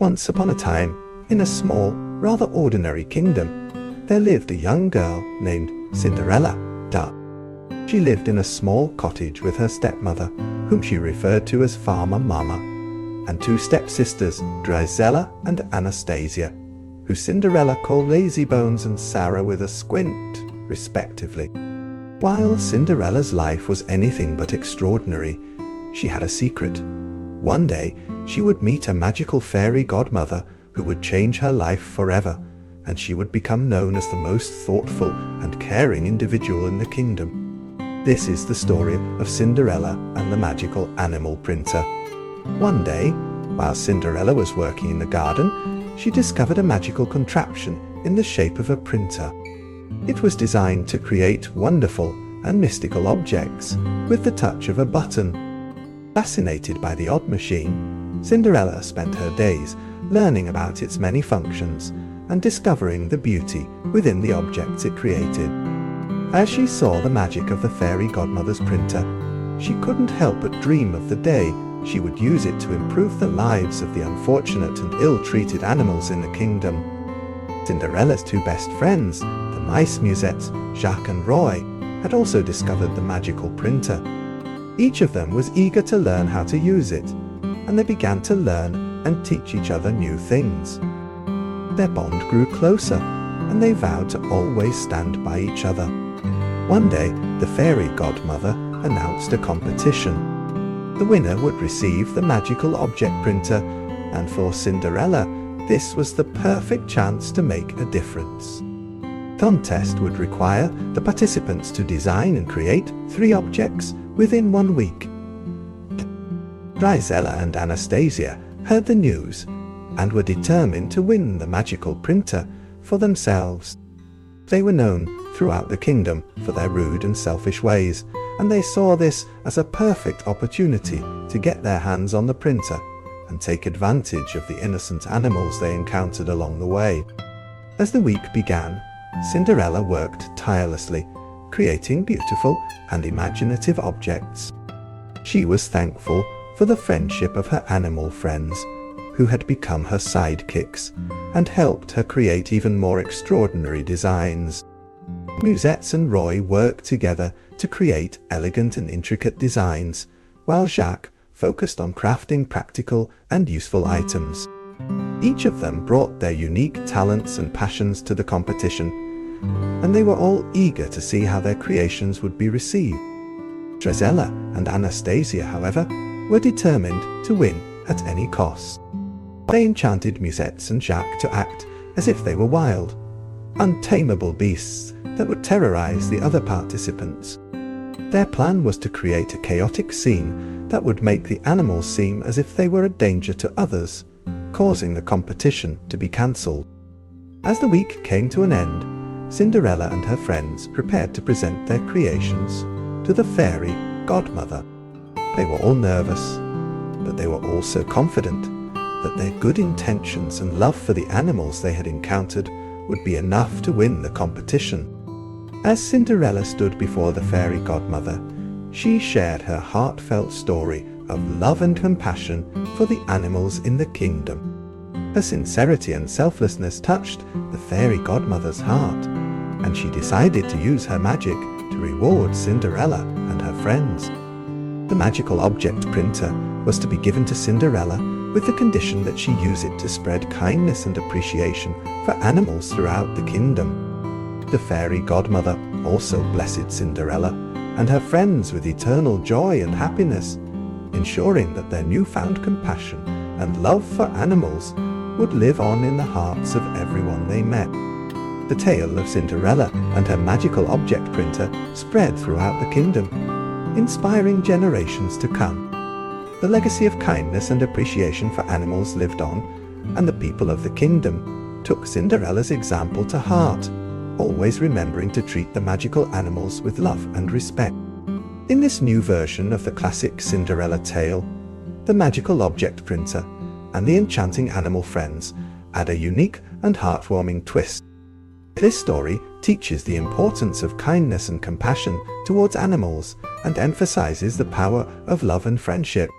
Once upon a time, in a small, rather ordinary kingdom, there lived a young girl named Cinderella. She lived in a small cottage with her stepmother, whom she referred to as Farmer Mama, and two stepsisters, Drizella and Anastasia, who Cinderella called Lazybones and Sarah with a squint, respectively. While Cinderella's life was anything but extraordinary, she had a secret. One day, she would meet a magical fairy godmother who would change her life forever, and she would become known as the most thoughtful and caring individual in the kingdom. This is the story of Cinderella and the magical animal printer. One day, while Cinderella was working in the garden, she discovered a magical contraption in the shape of a printer. It was designed to create wonderful and mystical objects with the touch of a button. Fascinated by the odd machine, Cinderella spent her days learning about its many functions and discovering the beauty within the objects it created. As she saw the magic of the fairy godmother's printer, she couldn't help but dream of the day she would use it to improve the lives of the unfortunate and ill-treated animals in the kingdom. Cinderella's two best friends, the mice Musettes, Jacques and Roy, had also discovered the magical printer. Each of them was eager to learn how to use it, and they began to learn and teach each other new things. Their bond grew closer, and they vowed to always stand by each other. One day, the fairy godmother announced a competition. The winner would receive the magical object printer, and for Cinderella, this was the perfect chance to make a difference. The contest would require the participants to design and create 3 objects within 1 week. Drizella and Anastasia heard the news and were determined to win the magical printer for themselves. They were known throughout the kingdom for their rude and selfish ways, and they saw this as a perfect opportunity to get their hands on the printer and take advantage of the innocent animals they encountered along the way. As the week began, Cinderella worked tirelessly, creating beautiful and imaginative objects. She was thankful for the friendship of her animal friends, who had become her sidekicks and helped her create even more extraordinary designs. Musettes and Roy worked together to create elegant and intricate designs, while Jacques focused on crafting practical and useful items. Each of them brought their unique talents and passions to the competition, and they were all eager to see how their creations would be received. Drizella and Anastasia, however, were determined to win at any cost. They enchanted Musettes and Jacques to act as if they were wild, untamable beasts that would terrorize the other participants. Their plan was to create a chaotic scene that would make the animals seem as if they were a danger to others, causing the competition to be cancelled. As the week came to an end, Cinderella and her friends prepared to present their creations to the fairy godmother. They were all nervous, but they were also confident that their good intentions and love for the animals they had encountered would be enough to win the competition. As Cinderella stood before the fairy godmother, she shared her heartfelt story of love and compassion for the animals in the kingdom. Her sincerity and selflessness touched the fairy godmother's heart, and she decided to use her magic to reward Cinderella and her friends. The magical object printer was to be given to Cinderella with the condition that she use it to spread kindness and appreciation for animals throughout the kingdom. The fairy godmother also blessed Cinderella and her friends with eternal joy and happiness, ensuring that their newfound compassion and love for animals would live on in the hearts of everyone they met. The tale of Cinderella and her magical object printer spread throughout the kingdom, inspiring generations to come. The legacy of kindness and appreciation for animals lived on, and the people of the kingdom took Cinderella's example to heart, always remembering to treat the magical animals with love and respect. In this new version of the classic Cinderella tale, the magical object printer and the enchanting animal friends add a unique and heartwarming twist. This story teaches the importance of kindness and compassion towards animals and emphasizes the power of love and friendship.